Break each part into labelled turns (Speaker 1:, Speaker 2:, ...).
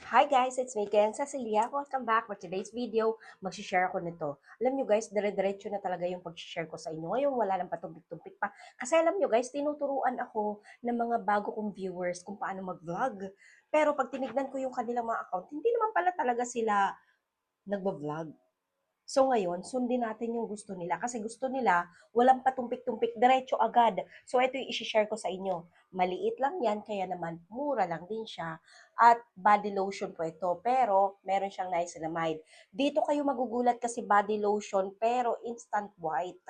Speaker 1: Hi guys, it's me again, Cecilia. Welcome back for today's video. Mag-share ako nito. Alam nyo guys, dire-diretso na talaga yung pag-share ko sa inyo. Ngayon, wala lang patumpik-tumpik pa. Kasi alam nyo guys, tinuturuan ako ng mga bago kong viewers kung paano mag-vlog. Pero pag tinignan ko yung kanilang mga account, hindi naman pala talaga sila nagba-vlog. So ngayon, sundin natin yung gusto nila kasi gusto nila walang patumpik-tumpik, diretso agad. So ito yung i-share ko sa inyo. Maliit lang yan, kaya naman mura lang din siya. At body lotion po ito, pero meron siyang niacinamide. Dito kayo magugulat kasi body lotion, pero instant white.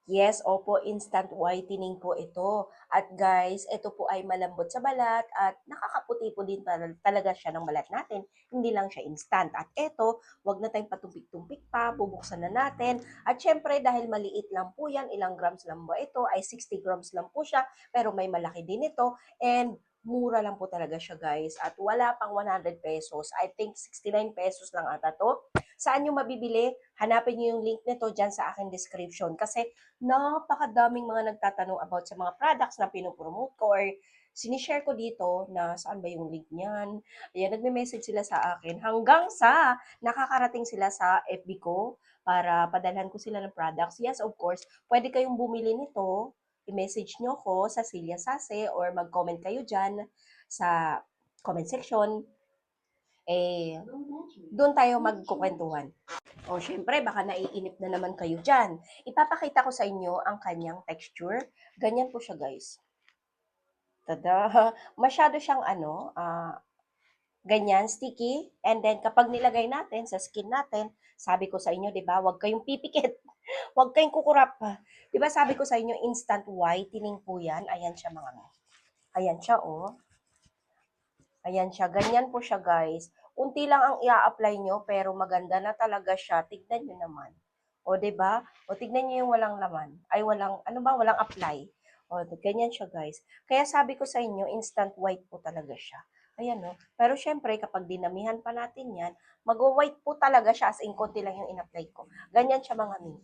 Speaker 1: Yes, opo, instant whitening po ito. At guys, ito po ay malambot sa balat at nakakaputi po din talaga siya ng balat natin. Hindi lang siya instant. At ito, wag na tayong patumpik-tumpik pa, bubuksan na natin. At syempre, dahil maliit lang po yan, ilang grams lang ba ito, ay 60 grams lang po siya, pero may malaki din ito. And mura lang po talaga siya guys. At wala pang 100 pesos. I think 69 pesos lang ata to. Saan nyo mabibili? Hanapin nyo yung link nito dyan sa aking description. Kasi napakadaming mga nagtatanong about sa mga products na pinopromote ko or sinishare ko dito na saan ba yung link niyan. Ayan, nagme-message sila sa akin hanggang sa nakakarating sila sa FB ko para padalhan ko sila ng products. Yes, of course, pwede kayong bumili nito. I-message nyo ko sa Celia Sase or mag-comment kayo dyan sa comment section. Doon tayo magkukwentuhan. O, syempre, baka naiinip na naman kayo dyan. Ipapakita ko sa inyo ang kanyang texture. Ganyan po siya, guys. Tada! Masyado siyang ganyan, sticky. And then, kapag nilagay natin sa skin natin, sabi ko sa inyo, di ba, huwag kayong pipikit. Huwag kayong kukurap. Di ba, sabi ko sa inyo, instant whitening po yan. Ayan siya, mga. Ayan siya, oh. Ayan siya. Ganyan po siya, guys. Unti lang ang i-apply nyo, pero maganda na talaga siya. Tignan nyo naman. O, 'di ba? O, tignan niyo yung walang laman. Ay, walang, ano ba? Walang apply. O, ganyan siya, guys. Kaya sabi ko sa inyo, instant white po talaga siya. Ayan, no? Pero syempre, kapag dinamihan pa natin yan, mag-white po talaga siya as in konti lang yung in-apply ko. Ganyan siya, mga min.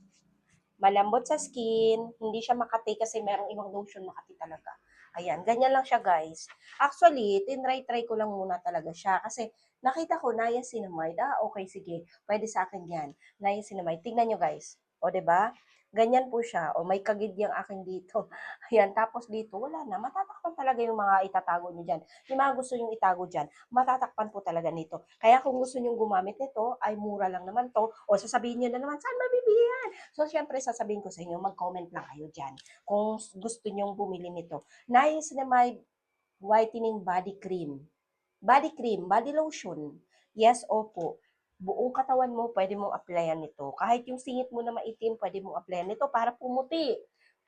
Speaker 1: Malambot sa skin, hindi siya makati kasi merong ibang lotion makati talaga. Ayan, ganyan lang siya guys. Actually, tinry-try ko lang muna talaga siya kasi nakita ko niacinamide. Okay, sige. Pwede sa akin yan. Niacinamide. Tingnan nyo guys. O, ba diba? Ganyan po siya. O, may kagid yung akin dito. Ayan, tapos dito, wala na. Matatakpan talaga yung mga itatago nyo dyan. Yung mga gusto nyo itago dyan, matatakpan po talaga nito. Kaya kung gusto nyo gumamit nito, ay mura lang naman to. O, sasabihin nyo na naman, saan mabibili yan? So, syempre, sasabihin ko sa inyo, mag-comment lang kayo dyan kung gusto nyong bumili nito. Niacinamide Whitening Body Cream. Body cream, body lotion. Yes, opo. Buong katawan mo, pwede mong applyan nito. Kahit yung singit mo na maitim, pwede mong applyan nito para pumuti.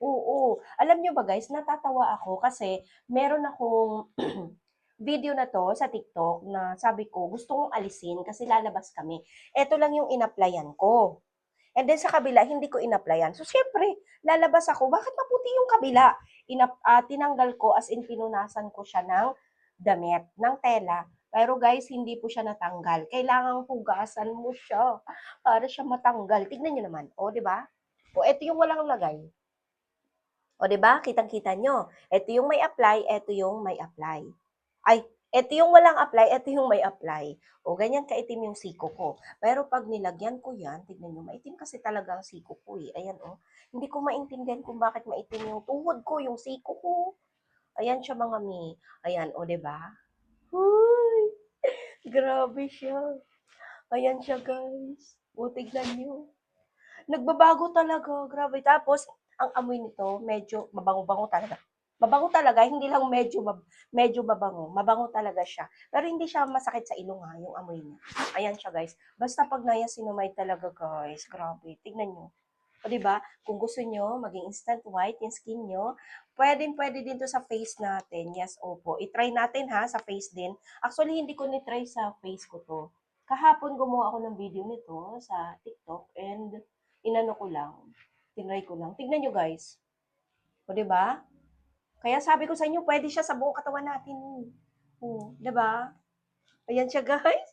Speaker 1: Oo. Alam nyo ba guys, natatawa ako kasi meron akong video na to sa TikTok na sabi ko, gusto kong alisin kasi lalabas kami. Ito lang yung inapplyan ko. And then sa kabila, hindi ko in-applyan. So, syempre, lalabas ako, bakit maputi yung kabila? Tinanggal ko, as in pinunasan ko siya ng damit, ng tela. Pero guys, hindi po siya natanggal. Kailangang hugasan mo siya para siya matanggal. Tignan nyo naman. O, di ba? O, ito yung walang lagay. O, di ba? Kitang-kita nyo. Ito yung may apply, ito yung may apply. Ay, ito yung walang apply, ito yung may apply. O, ganyan kaitim yung siko ko. Pero pag nilagyan ko yan, tignan nyo, maitim kasi talaga ang siko ko eh. Ayan, oh. Hindi ko maintindihan kung bakit maitim yung tuhod ko, yung siko ko. Ayan siya, mga mi. Ayan, o, di ba? Huy, grabe siya. Ayan siya, guys. O, tignan nyo. Nagbabago talaga, grabe. Tapos, ang amoy nito, medyo mabango-bango talaga. Mabango talaga, hindi lang medyo mabango. Mabango talaga siya. Pero hindi siya masakit sa ilong ha, yung amoy niya. Ayan siya guys. Basta pag niacinamide talaga guys, grabe. Tignan nyo. O diba, kung gusto nyo maging instant white yung skin nyo, pwede din to sa face natin. Yes, opo. I-try natin ha, sa face din. Actually, hindi ko ni-try sa face ko to. Kahapon gumawa ako ng video nito sa TikTok and inano ko lang, tinry ko lang. Tignan nyo guys. O, diba? Kaya sabi ko sa inyo, pwede siya sa buong katawan natin. O, diba? Ayan siya guys.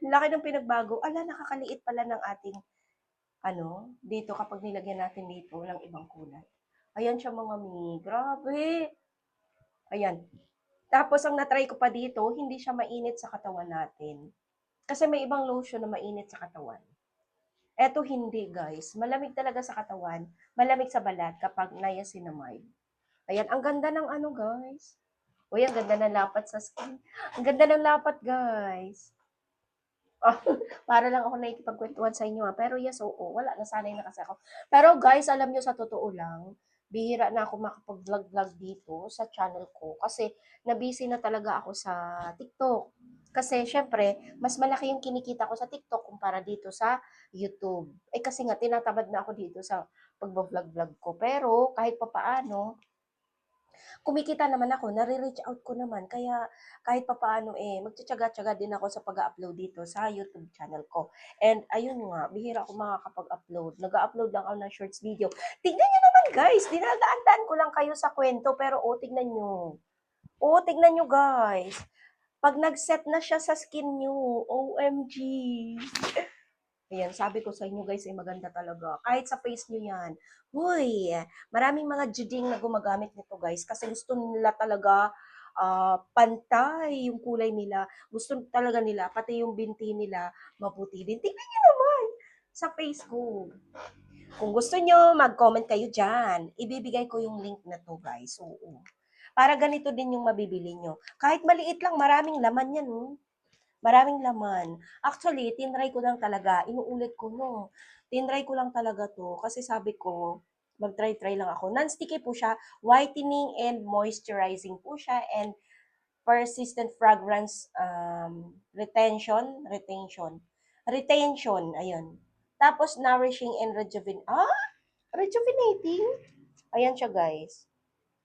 Speaker 1: Laki ng pinagbago. Ala, nakakaliit pala ng ating, dito kapag nilagyan natin dito ng ibang kulay. Ayan siya mga mi. Grabe. Ayan. Tapos ang na-try ko pa dito, hindi siya mainit sa katawan natin. Kasi may ibang lotion na mainit sa katawan. Eto hindi guys, malamig talaga sa katawan, malamig sa balat kapag niacinamide. Ayan, ang ganda ng ano guys. Uy, ang ganda ng lapat sa skin. Ang ganda ng lapat guys. Oh, para lang ako nakikipagkwentuhan sa inyo Pero yes, oo, wala, nasanay na kasi ako. Pero guys, alam nyo sa totoo lang, bihira na ako makapag-vlog-vlog dito sa channel ko kasi nabisi na talaga ako sa TikTok. Kasi syempre, mas malaki yung kinikita ko sa TikTok kumpara dito sa YouTube. Eh kasi nga, tinatamad na ako dito sa pag-vlog-vlog ko. Pero kahit papaano, kumikita naman ako, nare-reach out ko naman. Kaya kahit papaano magtitiyaga-tiyaga din ako sa pag-upload dito sa YouTube channel ko. And ayun nga, bihira ako makakapag-upload. Nag-upload lang ako ng shorts video. Tignan nyo naman guys, dinadaan-daan ko lang kayo sa kwento. Pero tignan nyo. Tignan nyo guys. Pag nag-set na siya sa skin nyo, OMG. Ayan, sabi ko sa inyo guys, ay maganda talaga. Kahit sa face nyo yan. Uy, maraming mga juding na gumagamit nito guys kasi gusto nila talaga pantay yung kulay nila. Gusto talaga nila, pati yung binti nila, maputi din. Tingnan nyo naman sa face ko. Kung gusto nyo, mag-comment kayo dyan. Ibibigay ko yung link na to guys. Oo. Para ganito din yung mabibili nyo. Kahit maliit lang, maraming laman yan. Maraming laman. Actually, tinry ko lang talaga. Inuulit ko, no. Tinry ko lang talaga to. Kasi sabi ko, mag-try-try lang ako. Non-sticky po siya. Whitening and moisturizing po siya. And persistent fragrance retention. Ayun. Tapos, nourishing and rejuvenating. Ayan siya, guys.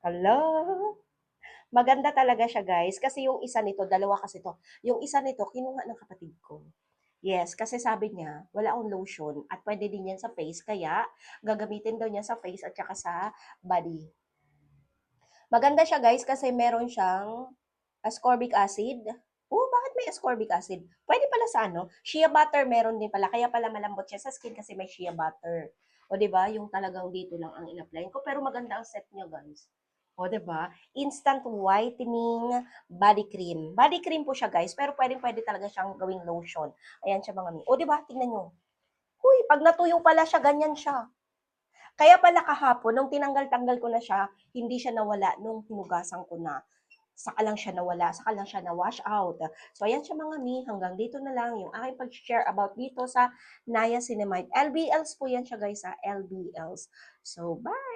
Speaker 1: Hello? Maganda talaga siya guys, kasi yung isa nito, dalawa kasi to. Yung isa nito, kinuha ng kapatid ko. Yes, kasi sabi niya, wala akong lotion at pwede din yan sa face, kaya gagamitin daw niya sa face at saka sa body. Maganda siya guys kasi meron siyang ascorbic acid. Bakit may ascorbic acid? Pwede pala sa ano, shea butter meron din pala, kaya pala malambot siya sa skin kasi may shea butter. O 'di ba? Yung talagang dito lang ang in-apply ko, pero maganda ang set niya, guys. O 'di ba? Instant whitening body cream. Body cream po siya, guys, pero pwedeng-pwede talaga siyang gawing lotion. Ayan siya mga mi. O 'di ba? Tingnan niyo. Huy, pag natuyo pala siya, ganyan siya. Kaya pala kahapon, nung tinanggal-tanggal ko na siya, hindi siya nawala nung hinugasan ko na. Saka lang siya nawala, saka lang siya na-wash out. So, ayan siya mga mi, hanggang dito na lang yung aking pag-share about dito sa niacinamide. LBLs po yan siya guys, LBLs. So, bye!